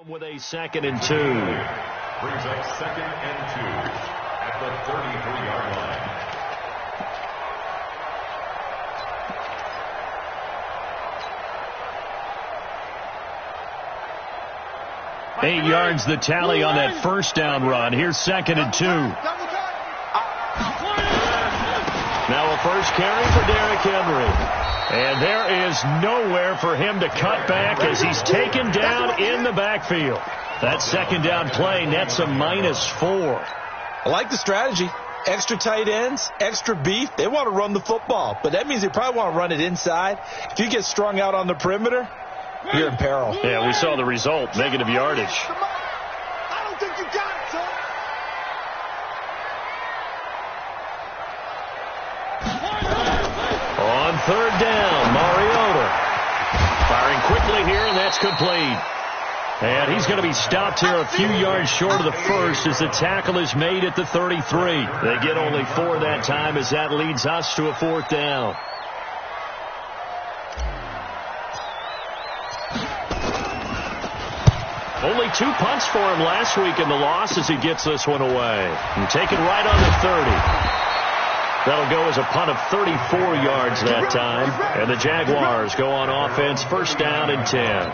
With a 2nd and 2. Brings up 2nd and 2 at the 33-yard line. 8 yards the tally on that first down run. Here's 2nd and 2. Now a first carry for Derrick Henry. And there is nowhere for him to cut back as he's taken down in the backfield. That 2nd down play nets a -4. I like the strategy. Extra tight ends, extra beef. They want to run the football, but that means they probably want to run it inside. If you get strung out on the perimeter, you're in peril. Yeah, we saw the result, negative yardage. I don't think you got it, son. On 3rd down, Mariota firing quickly here, and that's complete. And he's going to be stopped here a few yards short of the first as the tackle is made at the 33. They get only 4 that time as that leads us to a 4th down. Only 2 punts for him last week in the loss as he gets this one away. And taken right on the 30. That'll go as a punt of 34 yards that time. And the Jaguars go on offense, 1st down and 10.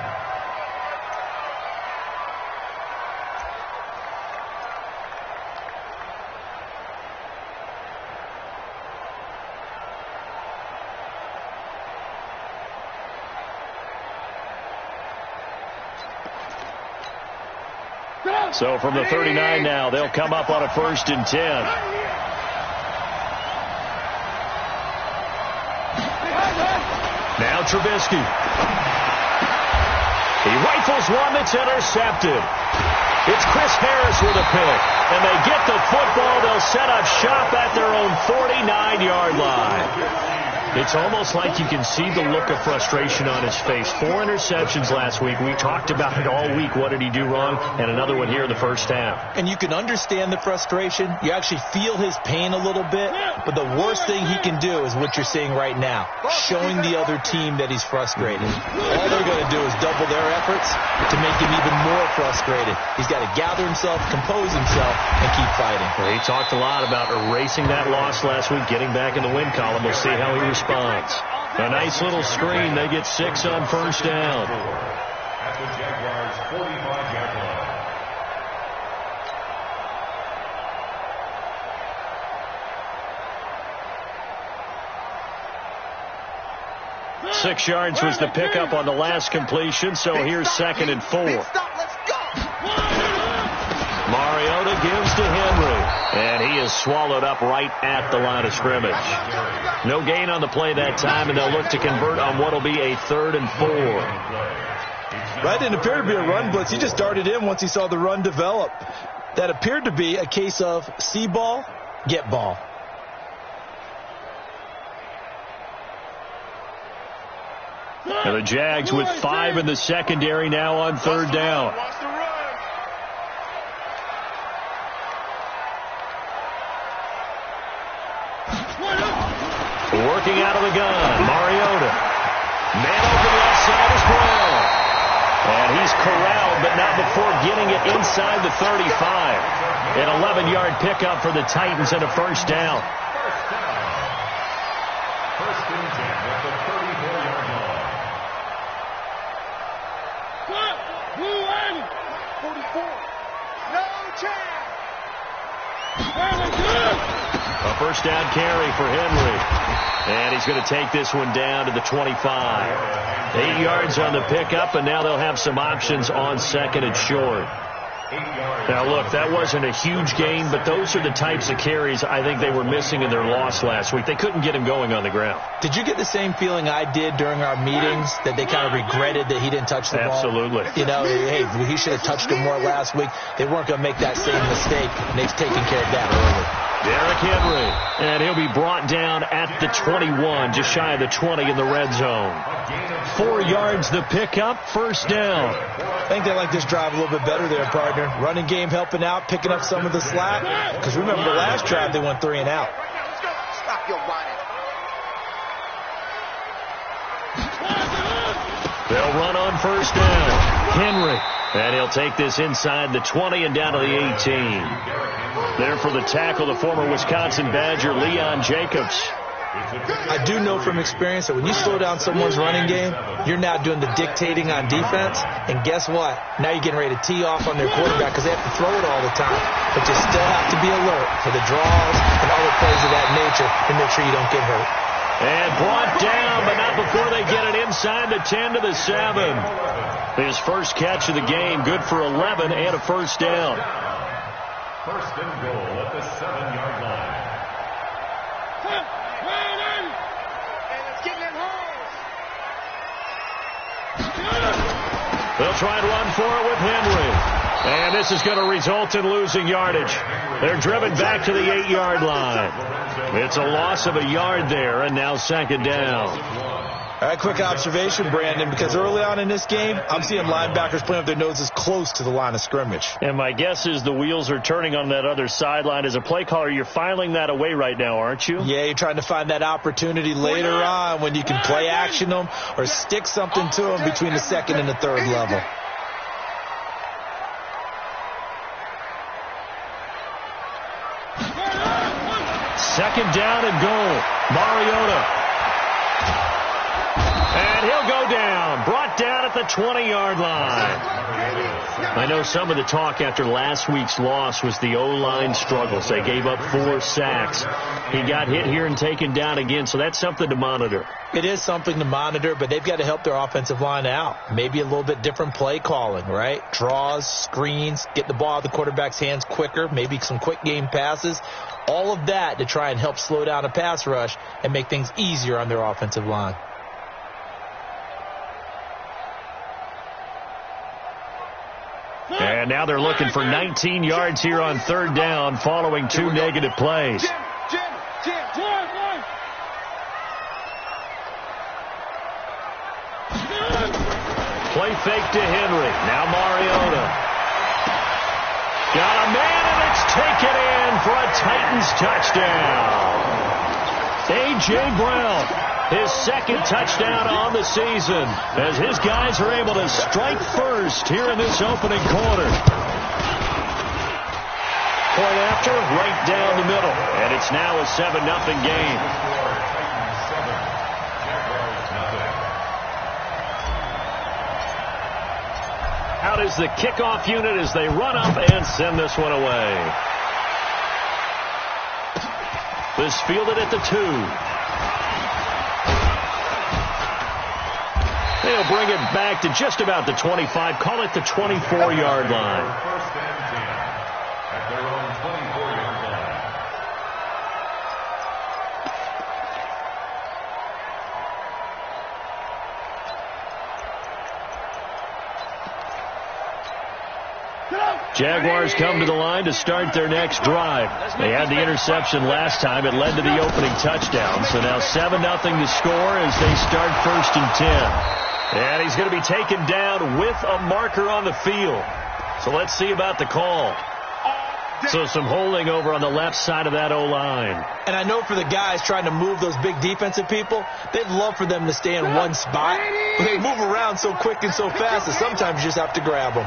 So from the 39 now, they'll come up on a 1st and 10. Now Trubisky. He rifles one that's intercepted. It's Chris Harris with a pick. And they get the football. They'll set up shop at their own 49-yard line. It's almost like you can see the look of frustration on his face. 4 interceptions last week. We talked about it all week. What did he do wrong? And another one here in the first half. And you can understand the frustration. You actually feel his pain a little bit. But the worst thing he can do is what you're seeing right now, showing the other team that he's frustrated. All they're going to do is double their efforts to make him even more frustrated. He's got to gather himself, compose himself, and keep fighting. Well, he talked a lot about erasing that loss last week, getting back in the win column. We'll see how he responds. A nice little screen. They get 6 on 1st down. At the Jaguars' 45-yard line. 6 yards was the pickup on the last completion, so here's 2nd and 4. Mariota gives to Henry, and he is swallowed up right at the line of scrimmage. No gain on the play that time, and they'll look to convert on what will be a 3rd and 4. That didn't appear to be a run blitz. He just darted in once he saw the run develop. That appeared to be a case of see ball, get ball. And the Jags with 5 in the secondary now on 3rd down. Working out of the gun, Mariota. Man open left side is Brown. And he's corralled, but not before getting it inside the 35. An 11-yard pickup for the Titans and a 1st down. 1st and 10 at the 34-yard line. 44. No chance. A 1st down carry for Henry. And he's going to take this one down to the 25. 8 yards on the pickup, and now they'll have some options on 2nd and short. Now, look, that wasn't a huge gain, but those are the types of carries I think they were missing in their loss last week. They couldn't get him going on the ground. Did you get the same feeling I did during our meetings, that they kind of regretted that he didn't touch the ball? Absolutely. You know, hey, he should have touched it more last week. They weren't going to make that same mistake, and they've taken care of that early. Derrick Henry, and he'll be brought down at the 21, just shy of the 20 in the red zone. 4 yards the pickup, 1st down. I think they like this drive a little bit better there, partner. Running game helping out, picking up some of the slack. Because remember, the last drive they went 3 and out. Stop your whining. They'll run on 1st down. Henry, And he'll take this inside the 20 and down to the 18. There for the tackle, the former Wisconsin Badger, Leon Jacobs. I do know from experience that when you slow down someone's running game, you're now doing the dictating on defense. And guess what? Now you're getting ready to tee off on their quarterback because they have to throw it all the time. But you still have to be alert for the draws and other plays of that nature to make sure you don't get hurt. And brought down, but not before they get it inside the 10 to the 7. His first catch of the game, good for 11 and a first down. First and goal at the 7-yard line. They'll try and run for it with Henry. And this is going to result in losing yardage. They're driven back to the 8-yard line. It's a loss of a yard there, and now second down. All right, quick observation, Brandon, because early on in this game, I'm seeing linebackers playing with their noses close to the line of scrimmage. And my guess is the wheels are turning on that other sideline. As a play caller, you're filing that away right now, aren't you? Yeah, you're trying to find that opportunity later on when you can play action them or stick something to them between the second and the third level. Second down and goal. Mariota. And he'll go down. Brought down at the 20-yard line. I know some of the talk after last week's loss was the O-line struggles. They gave up 4 sacks. He got hit here and taken down again, so that's something to monitor. It is something to monitor, but they've got to help their offensive line out. Maybe a little bit different play calling, right? Draws, screens, get the ball out of the quarterback's hands quicker, maybe some quick game passes. All of that to try and help slow down a pass rush and make things easier on their offensive line. And now they're looking for 19 yards here on third down following 2 negative plays. Play fake to Henry. Now Mariota. Got a man, and it's taken in for a Titans touchdown. A.J. Brown. His second touchdown on the season as his guys are able to strike first here in this opening quarter. Point after, right down the middle. And it's now a 7-0 game. Out is the kickoff unit as they run up and send this one away. This fielded at the 2. They'll bring it back to just about the 25. Call it the 24-yard line. First and 10 at their own 24-yard line. Jaguars come to the line to start their next drive. They had the interception last time. It led to the opening touchdown. So now 7-0 to score as they start first and 10. And he's going to be taken down with a marker on the field. So let's see about the call. So some holding over on the left side of that O-line. And I know for the guys trying to move those big defensive people, they'd love for them to stay in one spot. But they move around so quick and so fast that sometimes you just have to grab them.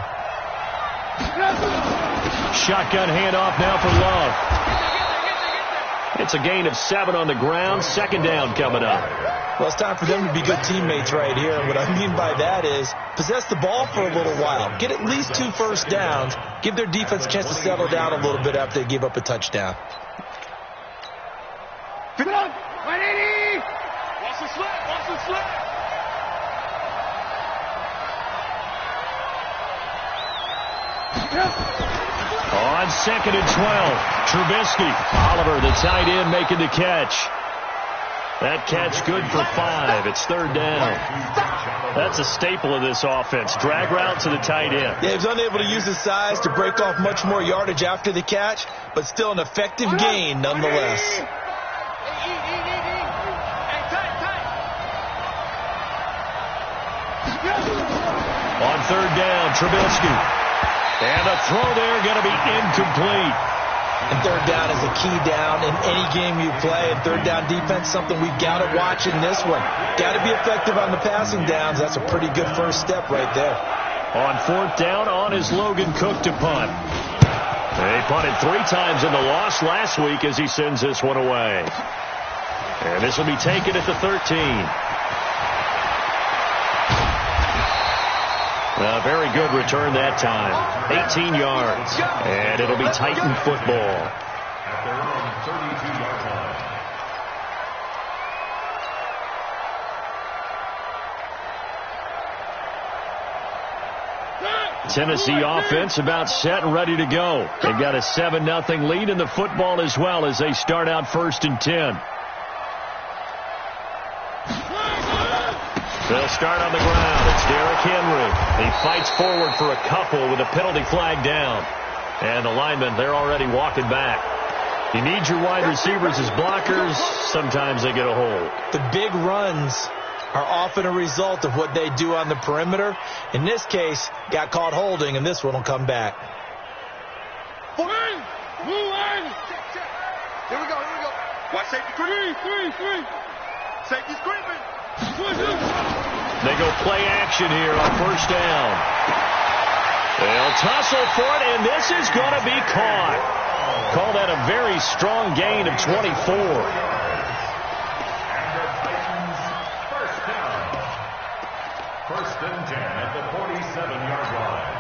Shotgun handoff now for Love. It's a gain of 7 on the ground. Second down coming up. Well, it's time for them to be good teammates right here. And what I mean by that is possess the ball for a little while. Get at least 2 first downs. Give their defense a chance to settle down a little bit after they give up a touchdown. Pick it up. 180. Watch the slip. Watch the slip. On second and 12, Trubisky. Oliver, the tight end, making the catch. That catch good for 5. It's third down. That's a staple of this offense. Drag route to the tight end. Yeah, he was unable to use his size to break off much more yardage after the catch, but still an effective gain nonetheless. On third down, Trubisky. And a throw there going to be incomplete. And third down is a key down in any game you play. And third down defense, something we've got to watch in this one. Got to be effective on the passing downs. That's a pretty good first step right there. On 4th down on his Logan Cook to punt. They punted 3 times in the loss last week as he sends this one away. And this will be taken at the 13. A very good return that time. 18 yards. And it'll be Titan football. At their own 32-yard line. Tennessee offense about set and ready to go. They've got a 7-0 lead in the football as well as they start out 1st and 10. They'll start on the ground. It's Derrick Henry. He fights forward for a couple with a penalty flag down. And the linemen, they're already walking back. You need your wide receivers as blockers. Sometimes they get a hold. The big runs are often a result of what they do on the perimeter. In this case, got caught holding, and this one will come back. Here we go. Watch safety creep. Safety's creeping. They go play action here on 1st down. They'll tussle for it, and this is going to be caught. Call that a very strong gain of 24. First and 10 at the 47-yard line.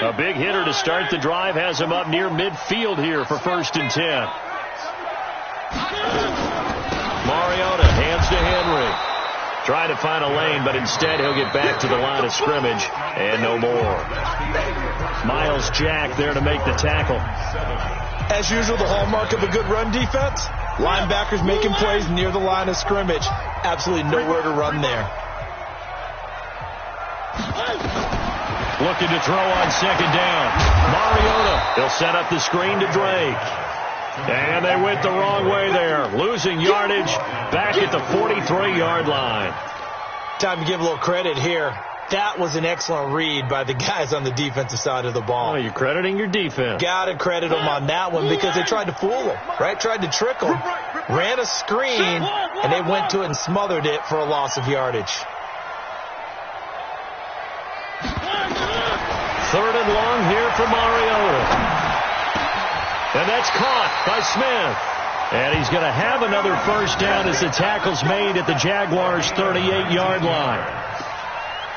A big hitter to start the drive has him up near midfield here for 1st and 10. Mariota hands to Henry. Trying to find a lane, but instead he'll get back to the line of scrimmage and no more. Miles Jack there to make the tackle. As usual, the hallmark of a good run defense, linebackers making plays near the line of scrimmage. Absolutely nowhere to run there. Looking to throw on 2nd down. Mariota, he'll set up the screen to Drake. And they went the wrong way there. Losing yardage back at the 43-yard line. Time to give a little credit here. That was an excellent read by the guys on the defensive side of the ball. Oh, you're crediting your defense. Got to credit them on that one because they tried to fool them, right? Tried to trick them. Ran a screen, and they went to it and smothered it for a loss of yardage. 3rd and long here for Mariota. And that's caught by Smith. And he's going to have another 1st down as the tackle's made at the Jaguars' 38-yard line.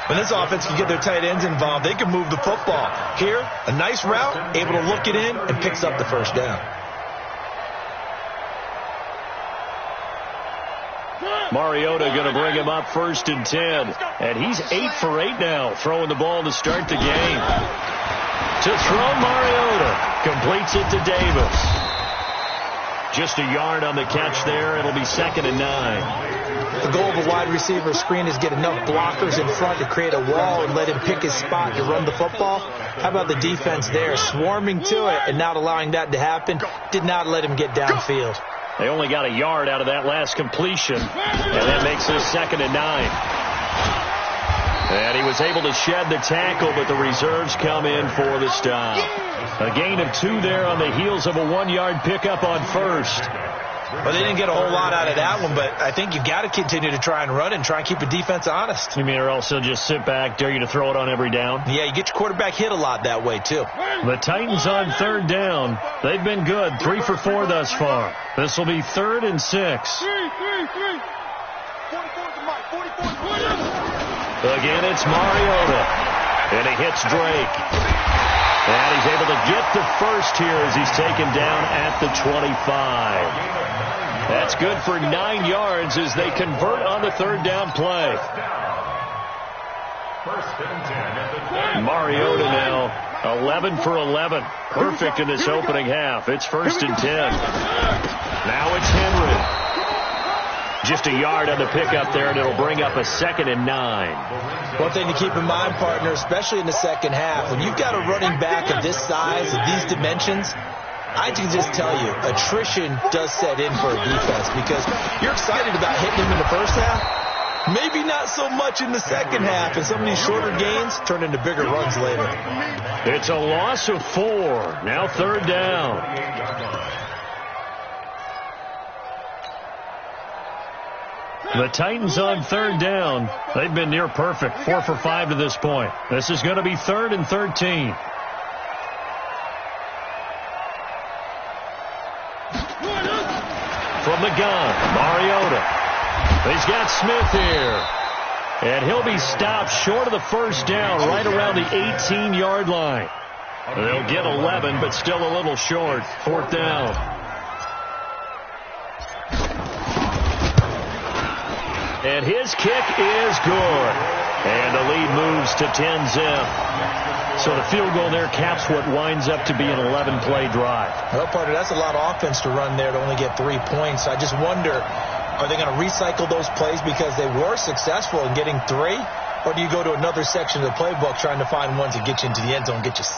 When this offense can get their tight ends involved, they can move the football. Here, a nice route, able to look it in, and picks up the 1st down. Mariota going to bring him up 1st and 10. And he's 8 for 8 now, throwing the ball to start the game. To throw, Mariota completes it to Davis. Just a yard on the catch there. It'll be 2nd and 9. The goal of a wide receiver screen is get enough blockers in front to create a wall and let him pick his spot to run the football. How about the defense there, swarming to it and not allowing that to happen? Did not let him get downfield. They only got a yard out of that last completion, and that makes this 2nd and 9. And he was able to shed the tackle, but the reserves come in for the stop. A gain of 2 there on the heels of a 1-yard pickup on 1st. Well, they didn't get a whole lot out of that one, but I think you've got to continue to try and run and try and keep the defense honest. You mean or else they'll just sit back, dare you to throw it on every down? Yeah, you get your quarterback hit a lot that way, too. The Titans on 3rd down. They've been good, 3 for 4 thus far. This will be 3rd and 6. Again, it's Mariota. And he hits Drake. And he's able to get the 1st here as he's taken down at the 25. That's good for 9 yards as they convert on the 3rd down play. Mariota now 11 for 11. Perfect in this opening half. It's 1st and 10. Now it's Henry. Just a yard on the pickup there, and it'll bring up a 2nd and 9. One thing to keep in mind, partner, especially in the second half, when you've got a running back of this size, of these dimensions, I can just tell you, attrition does set in for a defense because you're excited about hitting him in the first half. Maybe not so much in the second half, and some of these shorter gains turn into bigger runs later. It's a loss of 4. Now 3rd down. The Titans on third down. They've been near perfect, 4 for 5 to this point. This is going to be 3rd and 13. From the gun, Mariota. He's got Smith here. And he'll be stopped short of the first down, right around the 18-yard line. They'll get 11, but still a little short. 4th down. And his kick is good. And the lead moves to 10-zip. So the field goal there caps what winds up to be an 11-play drive. Well, partner, that's a lot of offense to run there to only get 3 points. I just wonder, are they going to recycle those plays because they were successful in getting 3? Or do you go to another section of the playbook trying to find one to get you into the end zone and get you 6?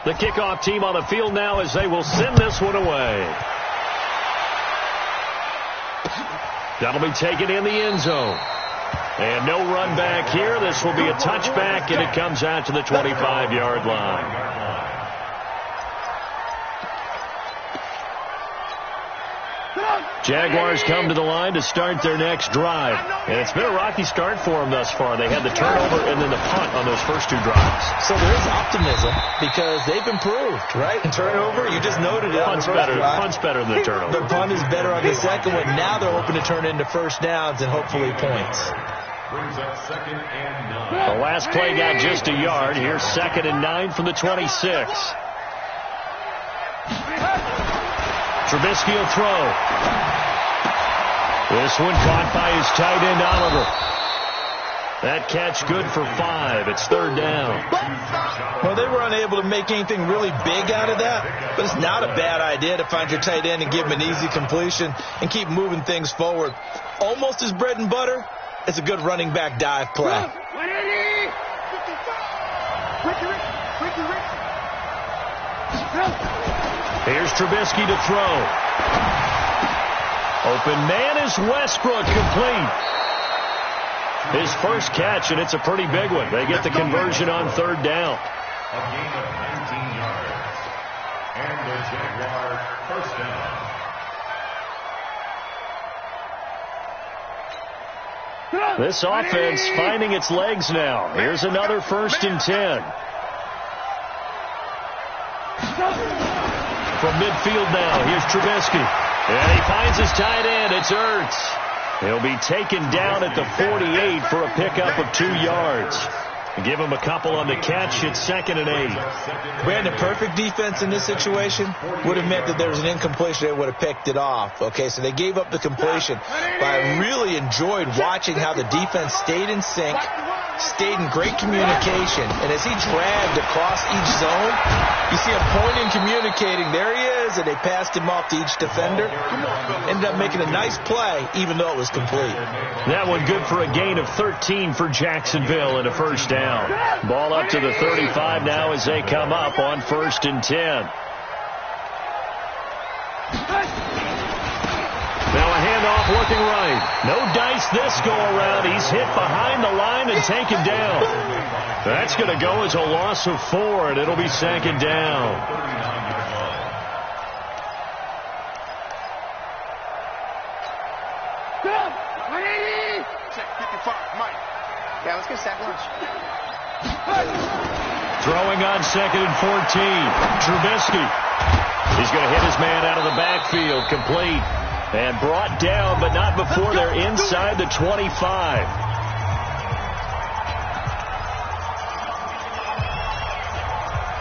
The kickoff team on the field now as they will send this one away. That'll be taken in the end zone. And no run back here. This will be a touchback, and it comes out to the 25-yard line. Jaguars come to the line to start their next drive. And it's been a rocky start for them thus far. They had the turnover and then the punt on those first 2 drives. So there is optimism because they've improved, right? Turnover, you just noted it. Punt's better than the turnover. The punt is better on the second one. Now they're hoping to turn into first downs and hopefully points. Brings up 2nd and 9. The last play got just a yard. Here's 2nd and 9 from the 26. Trubisky will throw. This one caught by his tight end, Oliver. That catch good for 5. It's 3rd down. Well, they were unable to make anything really big out of that, but it's not a bad idea to find your tight end and give him an easy completion and keep moving things forward. Almost his bread and butter. It's a good running back dive play. Here's Trubisky to throw. Open man is Westbrook, complete. His first catch, and it's a pretty big one. They get the conversion on 3rd down. A gain of 19 yards. And the Jaguars first down. This offense finding its legs now. Here's another 1st and 10. From midfield now, here's Trubisky. And he finds his tight end. It's Ertz. He'll be taken down at the 48 for a pickup of 2 yards. Give him a couple on the catch. It's 2nd and 8. Brandon, perfect defense in this situation would have meant that there was an incompletion. They would have picked it off. Okay, so they gave up the completion. But I really enjoyed watching how the defense stayed in sync, stayed in great communication. And as he dragged across each zone, you see him pointing, communicating. There he is, and they passed him off to each defender. Ended up making a nice play, even though it was complete. That one good for a gain of 13 for Jacksonville and a first down. Ball up to the 35 now as they come up on 1st and 10. Now a handoff looking right. No dice this go around. He's hit behind the line and taken down. That's going to go as a loss of 4, and it'll be 2nd down. Yeah, let's get sack lunch. Throwing on 2nd and 14. Trubisky. He's going to hit his man out of the backfield. Complete. And brought down, but not before they're inside the 25.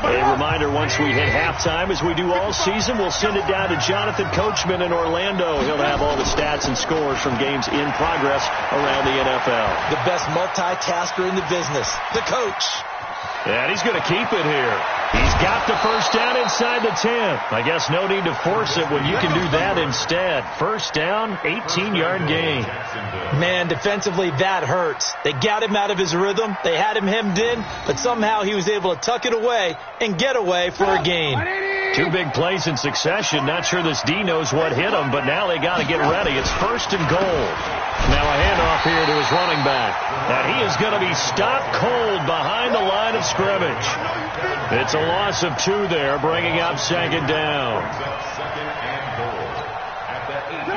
A reminder, once we hit halftime, as we do all season, we'll send it down to Jonathan Coachman in Orlando. He'll have all the stats and scores from games in progress around the NFL. The best multitasker in the business, the coach. And he's going to keep it here. He's got the first down inside the 10. I guess no need to force it when you can do that instead. First down, 18-yard gain. Man, defensively, that hurts. They got him out of his rhythm. They had him hemmed in, but somehow he was able to tuck it away and get away for a gain. 2 big plays in succession. Not sure this D knows what hit him, but now they got to get ready. It's 1st and goal. Now a handoff here to his running back. And he is going to be stopped cold behind the line of scrimmage. It's a loss of 2 there, bringing up 2nd down.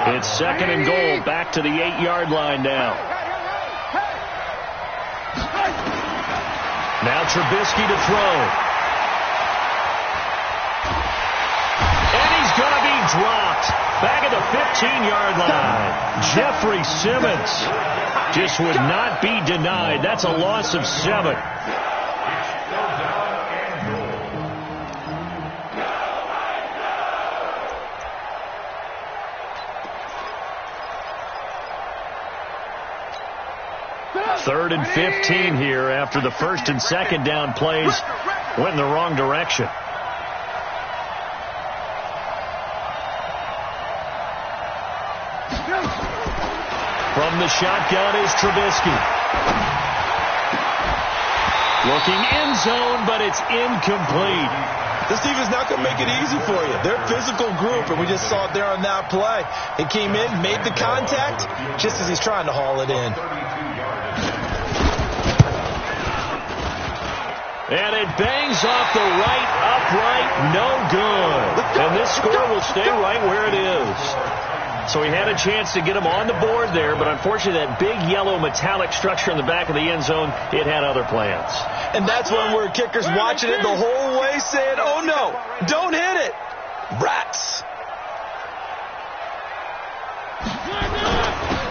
It's second and goal, back to the 8-yard line now. Now Trubisky to throw. And he's going to be dropped. Back at the 15-yard line. Jeffrey Simmons just would not be denied. That's a loss of 7. Third and 15 here after the first and second down plays went in the wrong direction. From the shotgun is Trubisky. Looking end zone, but it's incomplete. This defense is not going to make it easy for you. They're a physical group, and we just saw it there on that play. He came in, made the contact, just as he's trying to haul it in. And it bangs off the right upright, no good. And this score will stay right where it is. So he had a chance to get him on the board there, but unfortunately that big yellow metallic structure in the back of the end zone, it had other plans. And that's when we're kickers watching it the whole way saying, oh no, don't hit it. Rats.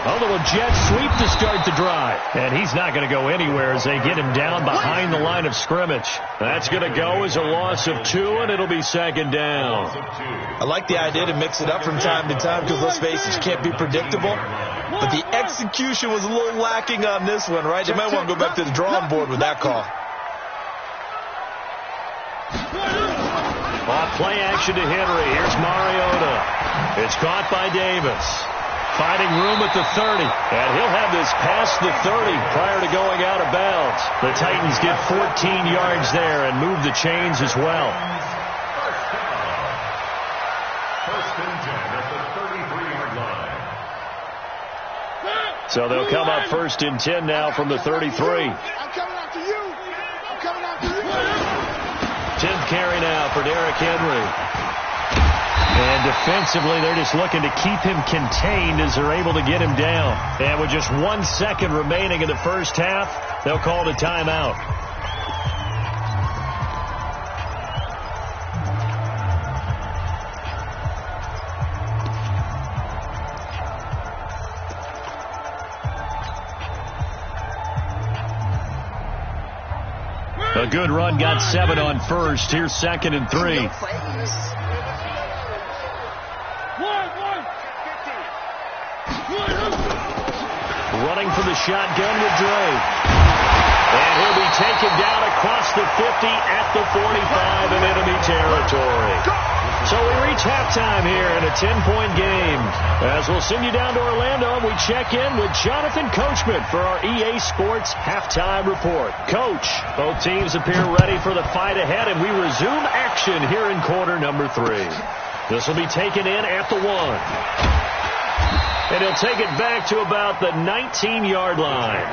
A little jet sweep to start the drive. And he's not going to go anywhere as they get him down behind the line of scrimmage. That's going to go as a loss of 2, and it'll be second down. I like the idea to mix it up from time to time because, let's face it, you can't be predictable. But the execution was a little lacking on this one, right? They might want to go back to the drawing board with that call. Off play action to Henry. Here's Mariota. It's caught by Davis. Finding room at the 30. And he'll have this past the 30 prior to going out of bounds. The Titans get 14 yards there and move the chains as well. First and 10 at the 33-yard line. So they'll come up first and 10 now from the 33. I'm coming after you. I'm coming after you. 10th carry now for Derrick Henry. And defensively, they're just looking to keep him contained as they're able to get him down. And with just 1 second remaining in the first half, they'll call it a timeout. A good run got 7 on first. Here's second and 3. Running for the shotgun with Dre. And he'll be taken down across the 50 at the 45 in enemy territory. So we reach halftime here in a 10-point game. As we'll send you down to Orlando, we check in with Jonathan Coachman for our EA Sports Halftime Report. Coach, both teams appear ready for the fight ahead, and we resume action here in quarter number 3. This will be taken in at the 1. And he'll take it back to about the 19-yard line.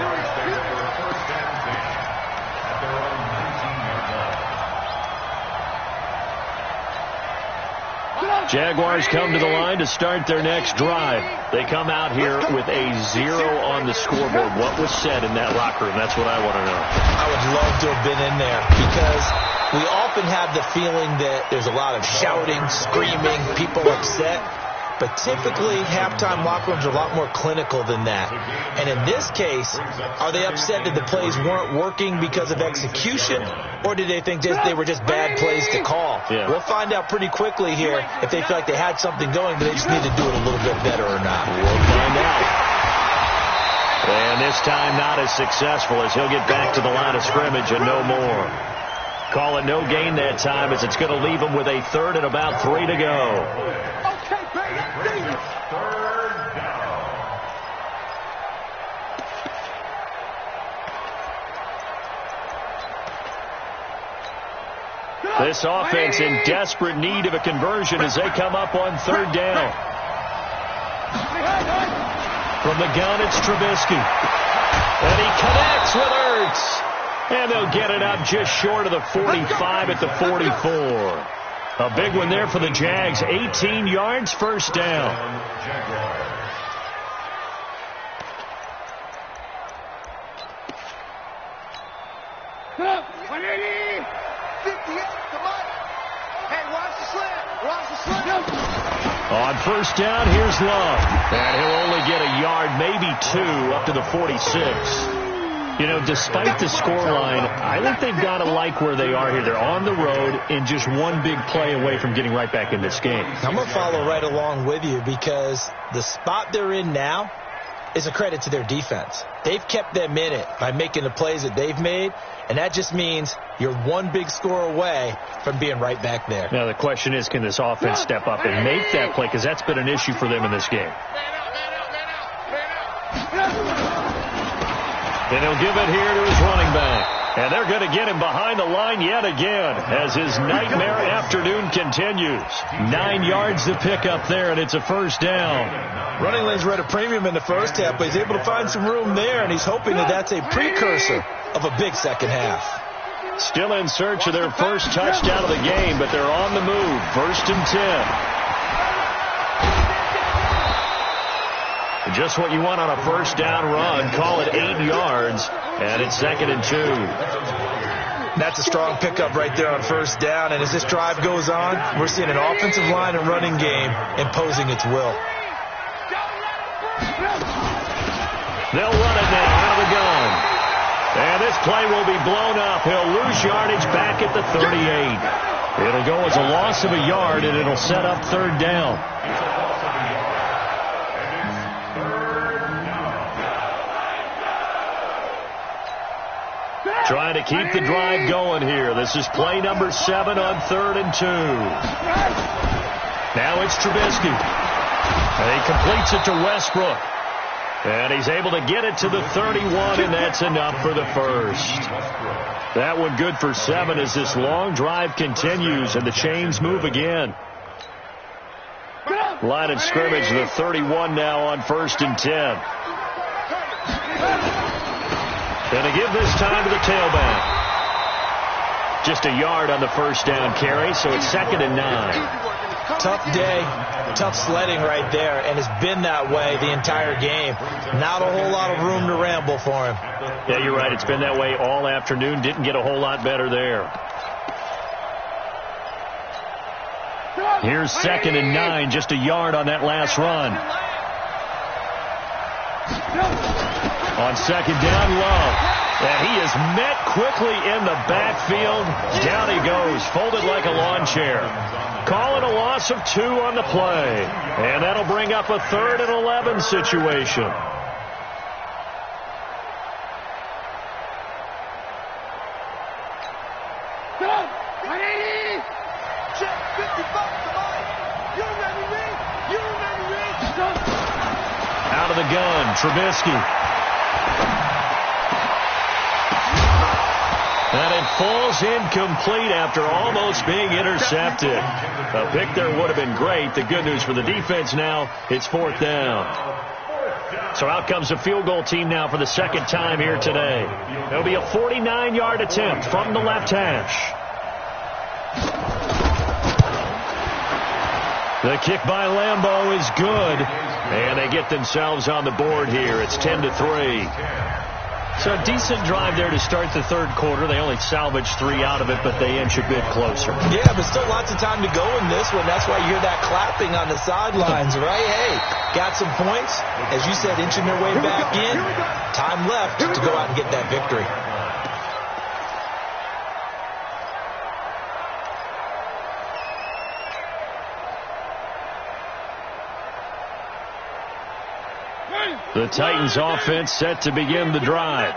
Jaguars come to the line to start their next drive. They come out here with a 0 on the scoreboard. What was said in that locker room? That's what I want to know. I would love to have been in there because we often have the feeling that there's a lot of shouting, screaming, people upset. But typically, halftime locker rooms are a lot more clinical than that. And in this case, are they upset that the plays weren't working because of execution? Or did they think they were just bad plays to call? Yeah. We'll find out pretty quickly here if they feel like they had something going, but they just need to do it a little bit better or not. We'll find out. And this time not as successful as he'll get back to the line of scrimmage and no more. Call it no gain that time as it's going to leave him with a 3rd and about 3 to go. This offense in desperate need of a conversion as they come up on 3rd down. From the gun, it's Trubisky. And he connects with Ertz. And they'll get it up just short of the 45 at the 44. A big one there for the Jags. 18 yards, first down. On first down, here's Love. And he'll only get a yard, maybe two, up to the 46. You know, despite the scoreline, I think they've got to like where they are here. They're on the road and just one big play away from getting right back in this game. I'm going to follow right along with you because the spot they're in now is a credit to their defense. They've kept them in it by making the plays that they've made, and that just means you're one big score away from being right back there. Now, the question is, can this offense step up and make that play? Because that's been an issue for them in this game. And he'll give it here to his running back. And they're going to get him behind the line yet again as his nightmare afternoon continues. 9 yards to pick up there, and it's a first down. Running lanes were at a premium in the first half, but he's able to find some room there, and he's hoping that that's a precursor of a big second half. Still in search of their first touchdown of the game, but they're on the move. First and 10. Just what you want on a first down run. Call it 8 yards, and it's second and 2. That's a strong pickup right there on first down, and as this drive goes on, we're seeing an offensive line and running game imposing its will. They'll run it now out of the gun. And this play will be blown up. He'll lose yardage back at the 38. It'll go as a loss of a yard, and it'll set up third down. Trying to keep the drive going here. This is play number 7 on 3rd and 2. Now it's Trubisky. And he completes it to Westbrook. And he's able to get it to the 31, and that's enough for the first. That one good for 7 as this long drive continues, and the chains move again. Line of scrimmage, the 31 now on 1st and 10. Going to give this time to the tailback. Just a yard on the first down carry, so it's 2nd and 9. Tough day, tough sledding right there, and it's been that way the entire game. Not a whole lot of room to ramble for him. Yeah, you're right. It's been that way all afternoon. Didn't get a whole lot better there. Here's 2nd and 9, just a yard on that last run. On 2nd down, Love. And he is met quickly in the backfield. Down he goes, folded like a lawn chair. Call it a loss of 2 on the play. And that'll bring up a 3rd and 11 situation. Out of the gun, Trubisky. And it falls incomplete after almost being intercepted. A pick there would have been great. The good news for the defense now, it's 4th down. So out comes the field goal team now for the 2nd time here today. It'll be a 49-yard attempt from the left hash. The kick by Lambeau is good. And they get themselves on the board here. It's 10-3. So a decent drive there to start the 3rd quarter. They only salvaged 3 out of it, but they inch a bit closer. Yeah, but still lots of time to go in this one. That's why you hear that clapping on the sidelines, right? Hey, got some points. As you said, inching their way back in. Time left to go out and get that victory. The Titans offense set to begin the drive.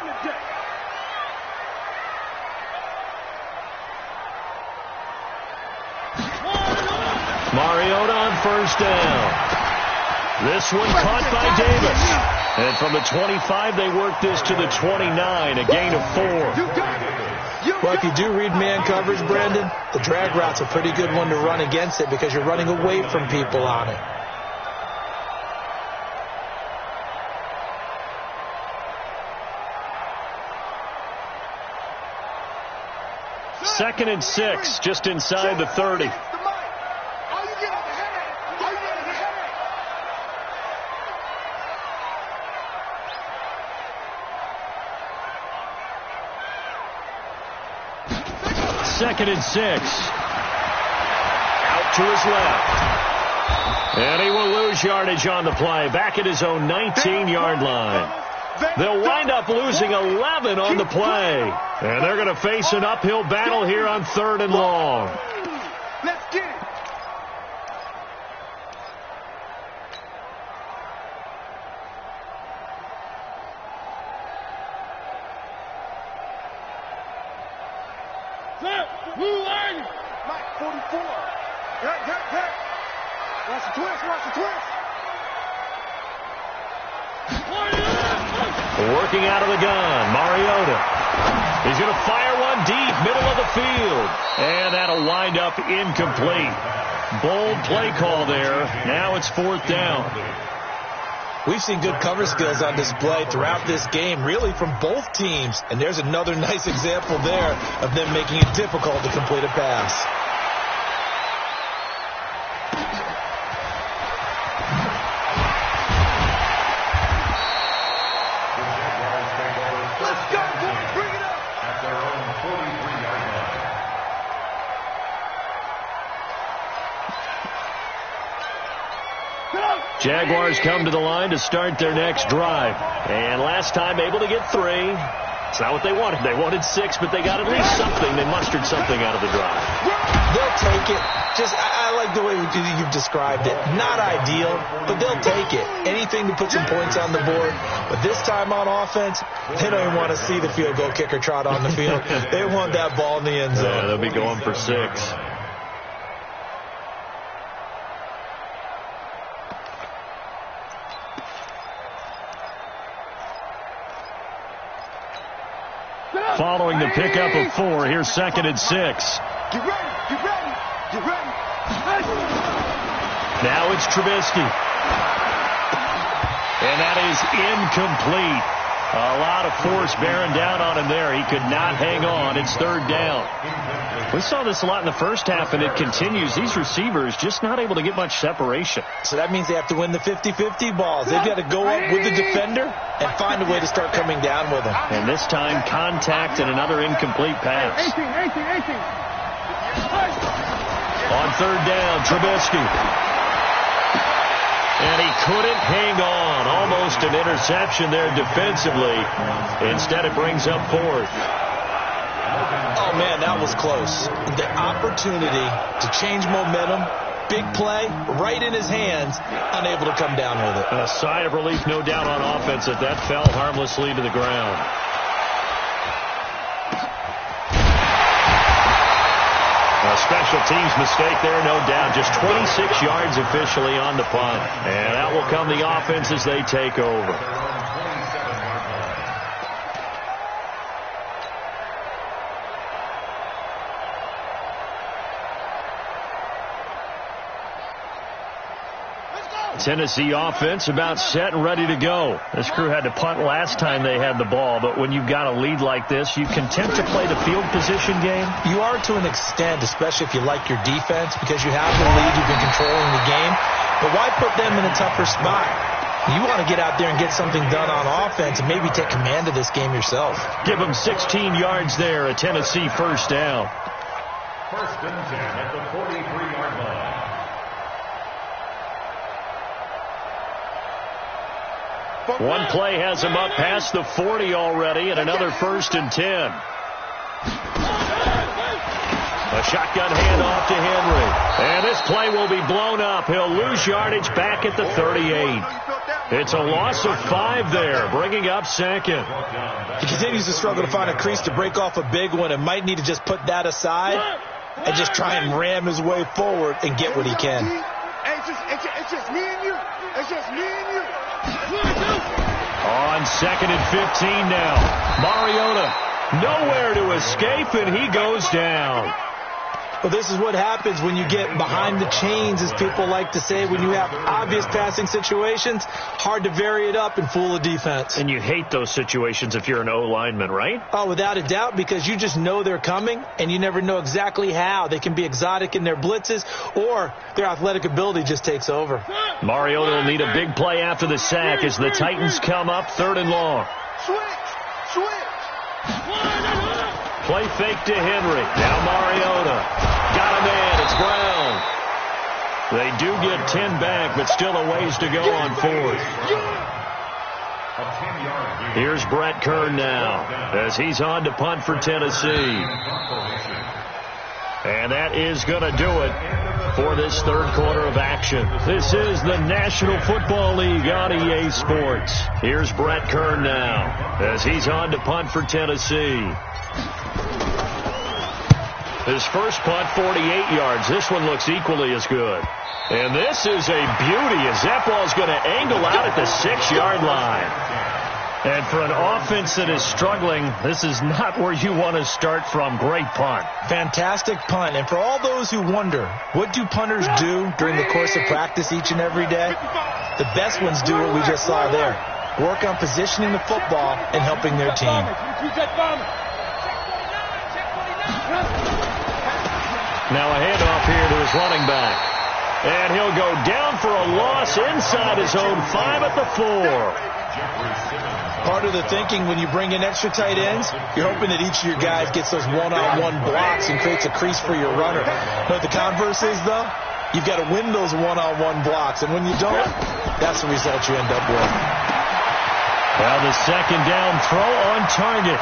Mariota on first down. This one caught by Davis. And from the 25, they work this to the 29, a gain of 4. Well, if you do read man coverage, Brandon, the drag route's a pretty good one to run against it because you're running away from people on it. Second and 6, just inside the 30. 2nd and 6. Out to his left. And he will lose yardage on the play. Back at his own 19-yard line. They'll wind up losing 11 on the play. And they're going to face an uphill battle here on 3rd and long. Let's get it. Mike, 44. Hey. Watch the twist. Working out of the gun, Mariota. He's going to fire one deep, middle of the field. And that'll wind up incomplete. Bold play call there. Now it's 4th down. We've seen good cover skills on display throughout this game, really from both teams. And there's another nice example there of them making it difficult to complete a pass. Jaguars come to the line to start their next drive. And last time able to get 3. It's not what they wanted. They wanted 6, but they got at least something. They mustered something out of the drive. They'll take it. I like the way you've described it. Not ideal, but they'll take it. Anything to put some points on the board. But this time on offense, they don't even want to see the field goal kicker trot on the field. They want that ball in the end zone. Yeah, they'll be going for 6. Following the pickup of 4, here's 2nd and 6. Get ready. Now it's Trubisky. And that is incomplete. A lot of force bearing down on him there. He could not hang on. It's 3rd down. We saw this a lot in the first half, and it continues. These receivers just not able to get much separation. So that means they have to win the 50-50 balls. They've got to go up with the defender and find a way to start coming down with him. And this time, contact and another incomplete pass. 18. On 3rd down, Trubisky. And he couldn't hang on. Almost an interception there defensively. Instead, it brings up 4th. Oh, man, that was close. The opportunity to change momentum, big play, right in his hands, unable to come down with it. A sigh of relief, no doubt, on offense that fell harmlessly to the ground. A special teams mistake there, no doubt. Just 26 yards officially on the punt. And that will come the offense as they take over. Tennessee offense about set and ready to go. This crew had to punt last time they had the ball, but when you've got a lead like this, you content to play the field position game? You are to an extent, especially if you like your defense, because you have the lead, you've been controlling the game. But why put them in a tougher spot? You want to get out there and get something done on offense and maybe take command of this game yourself. Give them 16 yards there, a Tennessee 1st down. 1st and 10 at the 43-yard line. One play has him up past the 40 already, and another 1st and 10. A shotgun handoff to Henry. And this play will be blown up. He'll lose yardage back at the 38. It's a loss of 5 there, bringing up 2nd. He continues to struggle to find a crease to break off a big one and might need to just put that aside and just try and ram his way forward and get what he can. It's just me and you. It's just me and you. On 2nd and 15 now. Mariota nowhere to escape, and he goes down. Well, this is what happens when you get behind the chains, as people like to say. When you have obvious passing situations, hard to vary it up and fool a defense. And you hate those situations if you're an O-lineman, right? Oh, without a doubt, because you just know they're coming, and you never know exactly how. They can be exotic in their blitzes, or their athletic ability just takes over. Mariota will need a big play after the sack as the Titans come up 3rd and long. Switch. Play fake to Henry. Now Mariota. Got a man. It's Brown. They do get 10 back, but still a ways to go on fourth. Here's Brett Kern now as he's on to punt for Tennessee. And that is going to do it for this third quarter of action. This is the National Football League on EA Sports. Here's Brett Kern now as he's on to punt for Tennessee. His first punt, 48 yards. This one looks equally as good. And this is a beauty as that ball's going to angle out at the 6-yard line. And for an offense that is struggling, this is not where you want to start from. Great punt. Fantastic punt. And for all those who wonder, what do punters do during the course of practice each and every day? The best ones do what we just saw there. Work on positioning the football and helping their team. Now a handoff here to his running back. And he'll go down for a loss inside his own 5 at the 4. Part of the thinking when you bring in extra tight ends, you're hoping that each of your guys gets those one-on-one blocks and creates a crease for your runner. But the converse is, though, you've got to win those one-on-one blocks. And when you don't, that's the result you end up with. Well, the second down throw on target.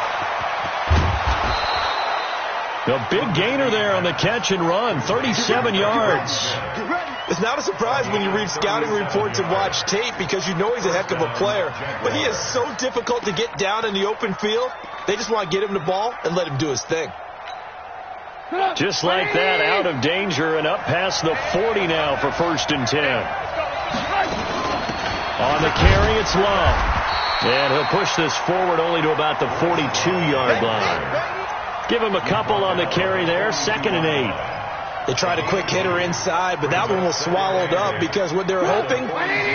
The big gainer there on the catch and run, 37 yards. It's not a surprise when you read scouting reports and watch tape because you know he's a heck of a player. But he is so difficult to get down in the open field. They just want to get him the ball and let him do his thing. Just like that, out of danger and up past the 40 now for 1st and 10. On the carry, it's Love. And he'll push this forward only to about the 42-yard line. Give him a couple on the carry there, 2nd and 8. They tried a quick hitter inside, but that one was swallowed up because what they're hoping,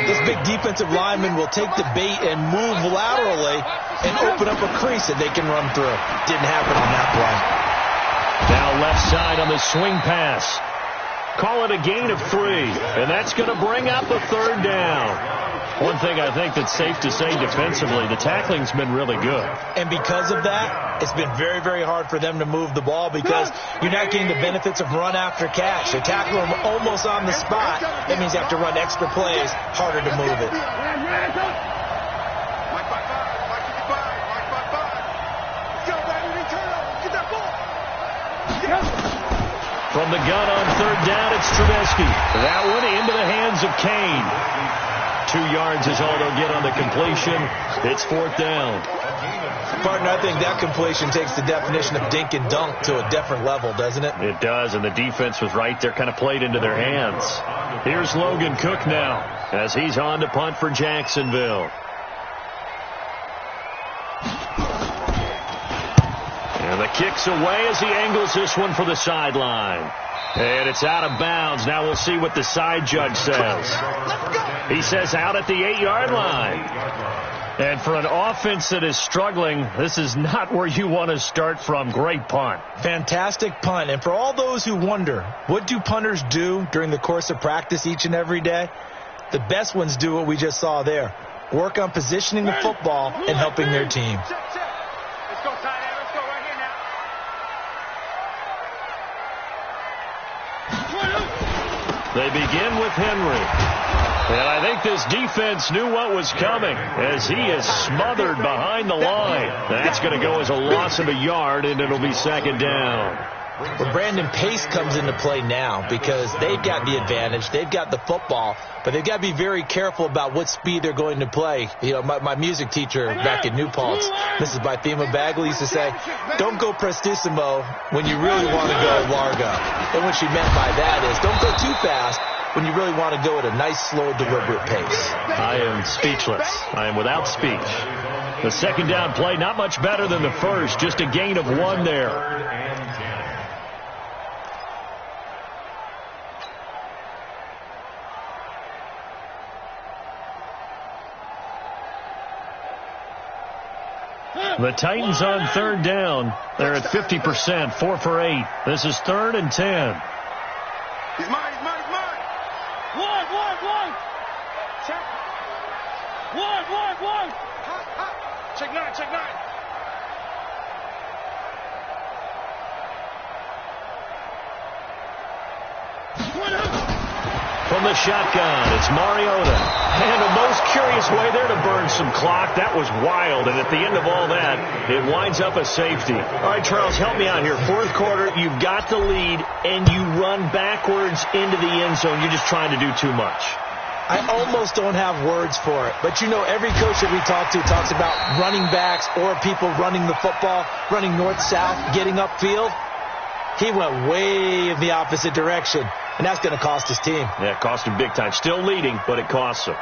this big defensive lineman will take the bait and move laterally and open up a crease that they can run through. Didn't happen on that play. Now left side on the swing pass. Call it a gain of 3, and that's going to bring up the 3rd down. One thing I think that's safe to say defensively, the tackling's been really good. And because of that, it's been very, very hard for them to move the ball because you're not getting the benefits of run after catch. They tackle them almost on the spot. That means you have to run extra plays, harder to move it. From the gun on 3rd down, it's Trubisky. That one into the hands of Kane. 2 yards is all they'll get on the completion. It's 4th down. Partner, I think that completion takes the definition of dink and dunk to a different level, doesn't it? It does, and the defense was right there, kind of played into their hands. Here's Logan Cook now as he's on to punt for Jacksonville. And the kick's away as he angles this one for the sideline. And it's out of bounds. Now we'll see what the side judge says. He says out at the 8-yard line. And for an offense that is struggling, this is not where you want to start from. Great punt. Fantastic punt. And for all those who wonder, what do punters do during the course of practice each and every day? The best ones do what we just saw there. Work on positioning the football and helping their team. They begin with Henry. And I think this defense knew what was coming as he is smothered behind the line. That's going to go as a loss of a yard, and it'll be 2nd down. Well, Brandon Pace comes into play now because they've got the advantage. They've got the football, but they've got to be very careful about what speed they're going to play. You know, my music teacher back in New Paltz, Mrs. Bythema Bagley, used to say, don't go prestissimo when you really want to go largo. And what she meant by that is don't go too fast when you really want to go at a nice, slow, deliberate pace. I am speechless. I am without speech. The 2nd down play, not much better than the first, just a gain of 1 there. The Titans on 3rd down. They're at 50%, 4 for 8. This is 3rd and 10. He's mine, he's mine, he's mine. One. Check. One. Hot. Check 9. the shotgun, it's Mariota. And a most curious way there to burn some clock. That was wild. And at the end of all that, it winds up a safety. All right, Charles, help me out here. Fourth quarter, you've got the lead, and you run backwards into the end zone. You're just trying to do too much. I almost don't have words for it. But, you know, every coach that we talk to talks about running backs or people running the football, running north-south, getting upfield. He went way in the opposite direction, and that's going to cost his team. Yeah, it cost him big time. Still leading, but it costs him.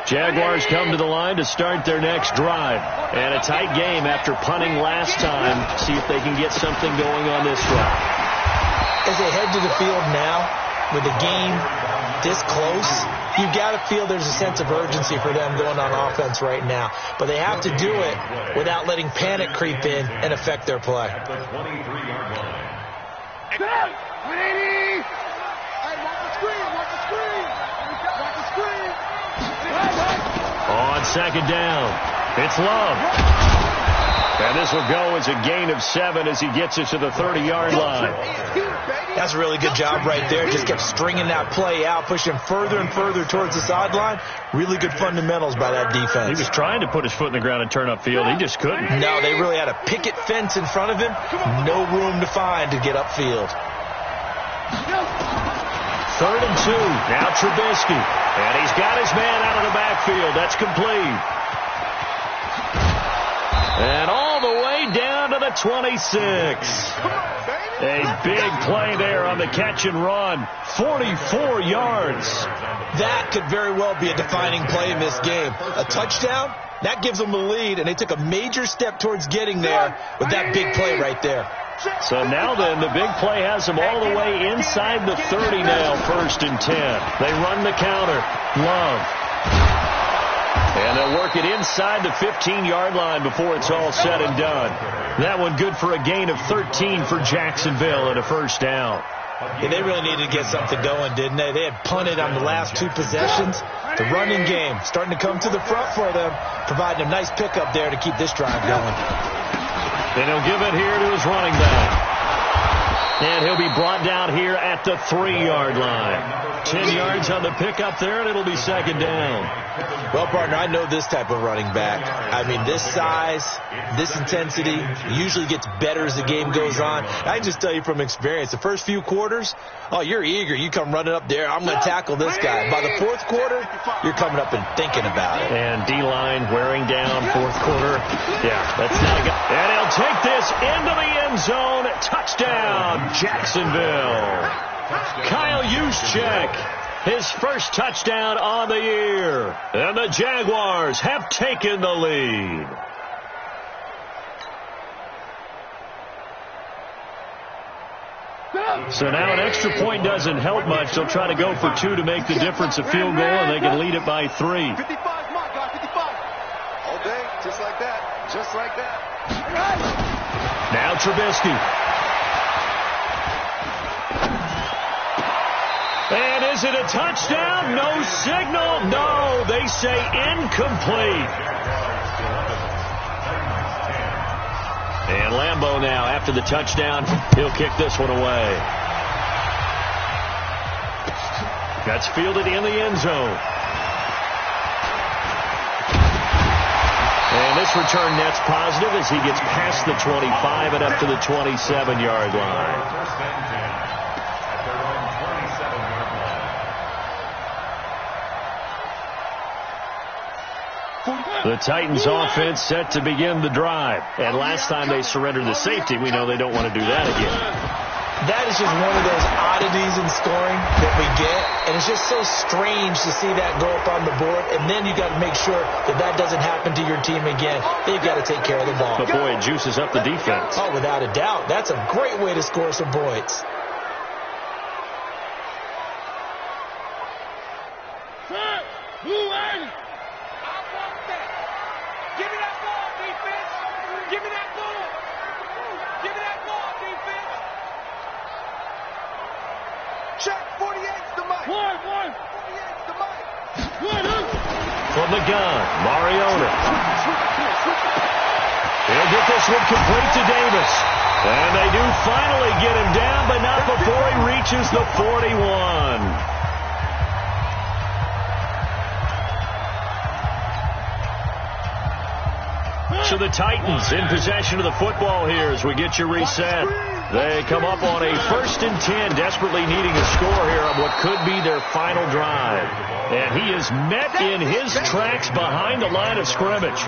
Jaguars come to the line to start their next drive. And a tight game after punting last time. See if they can get something going on this drive. As they head to the field now, with the game this close, you've got to feel there's a sense of urgency for them going on offense right now. But they have to do it without letting panic creep in and affect their play. On second down, it's Love. And this will go as a gain of 7 as he gets it to the 30-yard line. That's a really good job right there. Just kept stringing that play out, pushing further and further towards the sideline. Really good fundamentals by that defense. He was trying to put his foot in the ground and turn upfield. He just couldn't. No, they really had a picket fence in front of him. No room to find to get upfield. 3rd and 2. Now Trubisky. And he's got his man out of the backfield. That's complete. And all the way down to the 26. A big play there on the catch and run. 44 yards. That could very well be a defining play in this game. A touchdown, that gives them the lead, and they took a major step towards getting there with that big play right there. So now then, the big play has them all the way inside the 30 now, 1st and 10. They run the counter. Love. And they'll work it inside the 15-yard line before it's all said and done. That one good for a gain of 13 for Jacksonville and a 1st down. Yeah, they really needed to get something going, didn't they? They had punted on the last 2 possessions. The running game starting to come to the front for them, providing a nice pickup there to keep this drive going. And he'll give it here to his running back. And he'll be brought down here at the 3-yard line. 10 yards on the pickup there, and it'll be 2nd down. Well, partner, I know this type of running back. I mean, this size, this intensity usually gets better as the game goes on. I can just tell you from experience, the first few quarters, oh, you're eager. You come running up there, I'm going to tackle this guy. By the 4th quarter, you're coming up and thinking about it. And D-line wearing down 4th quarter. Yeah, that's not good. And he'll take this into the end zone. Touchdown, Jacksonville. Kyle Juszczyk, his first touchdown on the year. And the Jaguars have taken the lead. So now an extra point doesn't help much. They'll try to go for 2 to make the difference a field goal, and they can lead it by 3. 55, my God, 55. All day, just like that. Just like that. Now Trubisky. And is it a touchdown? No signal. No, they say incomplete. And Lambeau now, after the touchdown, he'll kick this one away. That's fielded in the end zone. And this return net's positive as he gets past the 25 and up to the 27-yard line. The Titans offense set to begin the drive. And last time they surrendered the safety, we know they don't want to do that again. That is just one of those oddities in scoring that we get. And it's just so strange to see that go up on the board. And then you got to make sure that that doesn't happen to your team again. They've got to take care of the ball. But boy, it juices up the defense. Oh, without a doubt. That's a great way to score some points. From the gun, Mariota. He'll get this one complete to Davis. And they do finally get him down, but not before he reaches the 41. So the Titans in possession of the football here as we get you reset. They come up on a 1st and 10, desperately needing a score here on what could be their final drive. And he is met in his tracks behind the line of scrimmage.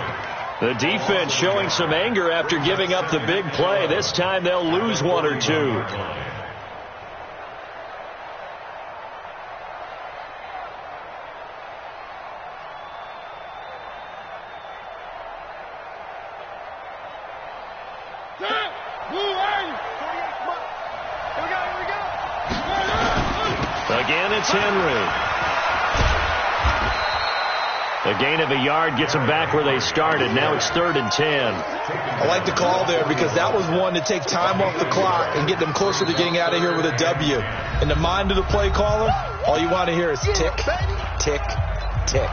The defense showing some anger after giving up the big play. This time they'll lose one or two. Again, it's Henry. A gain of a yard gets them back where they started. Now it's 3rd and 10. I like the call there because that was one to take time off the clock and get them closer to getting out of here with a W. In the mind of the play caller, all you want to hear is tick, tick, tick.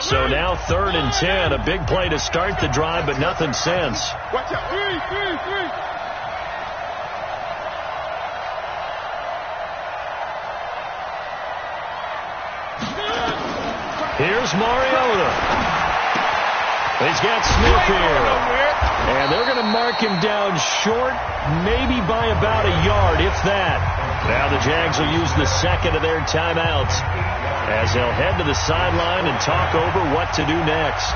So now 3rd and 10, a big play to start the drive, but nothing since. Watch out. Here's Mariota. He's got Smith here. And they're going to mark him down short, maybe by about a yard, if that. Now the Jags will use the second of their timeouts as they'll head to the sideline and talk over what to do next.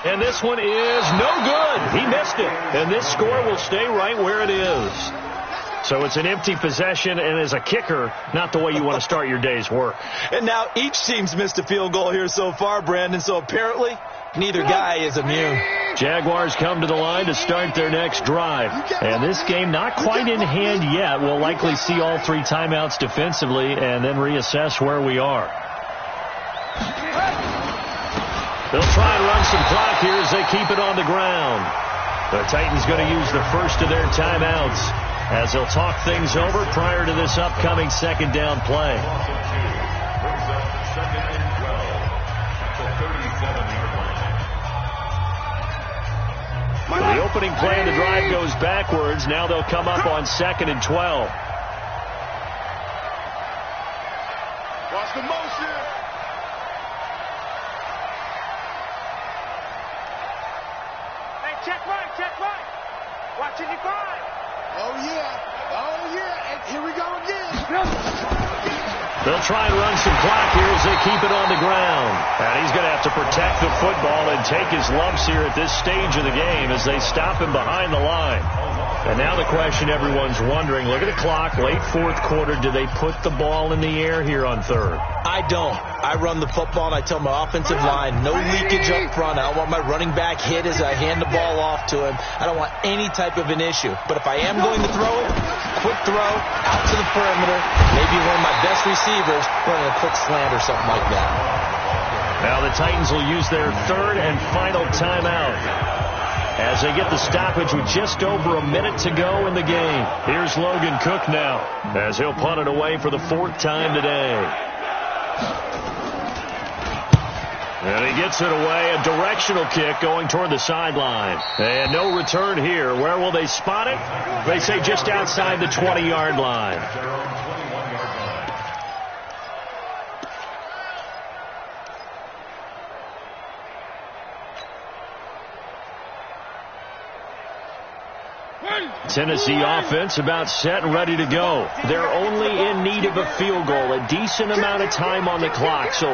And this one is no good. He missed it. And this score will stay right where it is. So it's an empty possession, and as a kicker, not the way you want to start your day's work. And now each team's missed a field goal here so far, Brandon, so apparently neither guy is immune. Jaguars come to the line to start their next drive. And this game not quite in hand yet. We'll likely see all 3 timeouts defensively and then reassess where we are. They'll try and run some clock here as they keep it on the ground. The Titans going to use the first of their timeouts as they'll talk things over prior to this upcoming 2nd down play. The opening play of the drive goes backwards. Now they'll come up on 2nd and 12. Watch the motion. Hey, check right. Watching you five. Oh, yeah. And here we go again. They'll try and run some clock here as they keep it on the ground. And he's going to have to protect the football and take his lumps here at this stage of the game as they stop him behind the line. And now the question everyone's wondering, look at the clock, late 4th quarter, do they put the ball in the air here on 3rd? I don't. I run the football, and I tell my offensive line, no leakage up front. I don't want my running back hit as I hand the ball off to him. I don't want any type of an issue. But if I am going to throw it, quick throw, out to the perimeter, maybe one of my best receivers running a quick slant or something like that. Now the Titans will use their 3rd and final timeout as they get the stoppage with just over a minute to go in the game. Here's Logan Cook now as he'll punt it away for the 4th time today. And he gets it away, a directional kick going toward the sideline. And no return here. Where will they spot it? They say just outside the 20-yard line. Tennessee offense about set and ready to go. They're only in need of a field goal, a decent amount of time on the clock. So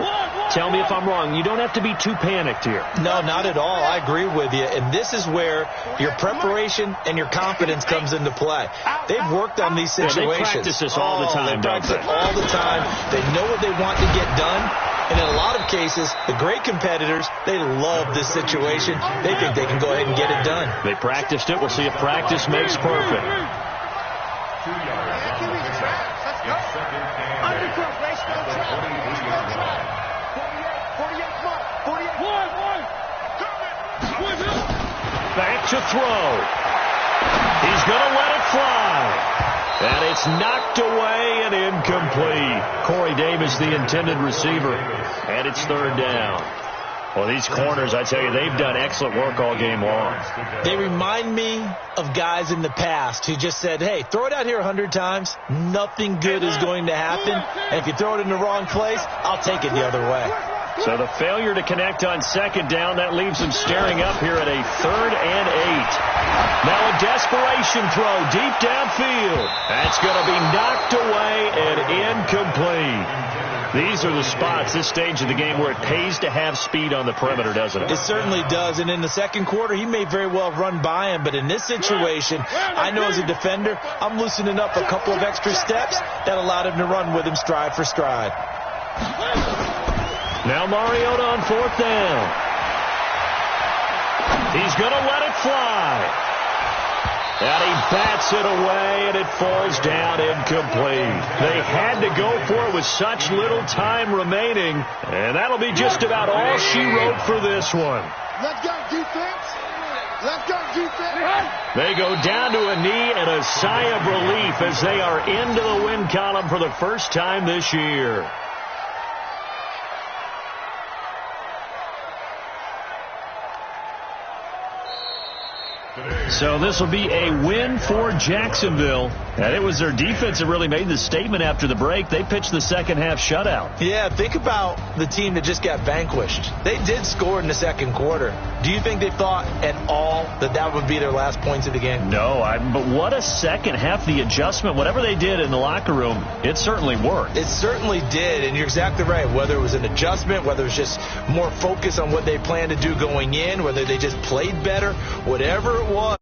tell me if I'm wrong. You don't have to be too panicked here. No, not at all. I agree with you. And this is where your preparation and your confidence comes into play. They've worked on these situations. Yeah, they practice this all the time, don't they? All the time. They know what they want to get done. And in a lot of cases, the great competitors, they love this situation. They think they can go ahead and get it done. They practiced it. We'll see if practice makes perfect. Back to throw. He's going to let it fly. And it's knocked away and incomplete. Corey Davis, the intended receiver. And it's third down. Well, these corners, I tell you, they've done excellent work all game long. They remind me of guys in the past who just said, hey, throw it out here 100 times. Nothing good is going to happen. And if you throw it in the wrong place, I'll take it the other way. So the failure to connect on second down, that leaves him staring up here at a 3rd and 8. Now a desperation throw deep downfield. That's going to be knocked away and incomplete. These are the spots, this stage of the game, where it pays to have speed on the perimeter, doesn't it? It certainly does. And in the second quarter, he may very well run by him. But in this situation, I know as a defender, I'm loosening up a couple of extra steps that allowed him to run with him stride for stride. Now Mariota on 4th down. He's going to let it fly. And he bats it away, and it falls down incomplete. They had to go for it with such little time remaining, and that'll be just about all she wrote for this one. Left guard defense. Left guard defense. They go down to a knee and a sigh of relief as they are into the win column for the first time this year. So this will be a win for Jacksonville. And it was their defense that really made the statement after the break. They pitched the second half shutout. Yeah, think about the team that just got vanquished. They did score in the second quarter. Do you think they thought at all that that would be their last points of the game? No, but what a second half. The adjustment, whatever they did in the locker room, it certainly worked. It certainly did, and you're exactly right. Whether it was an adjustment, whether it was just more focus on what they planned to do going in, whether they just played better, whatever it was.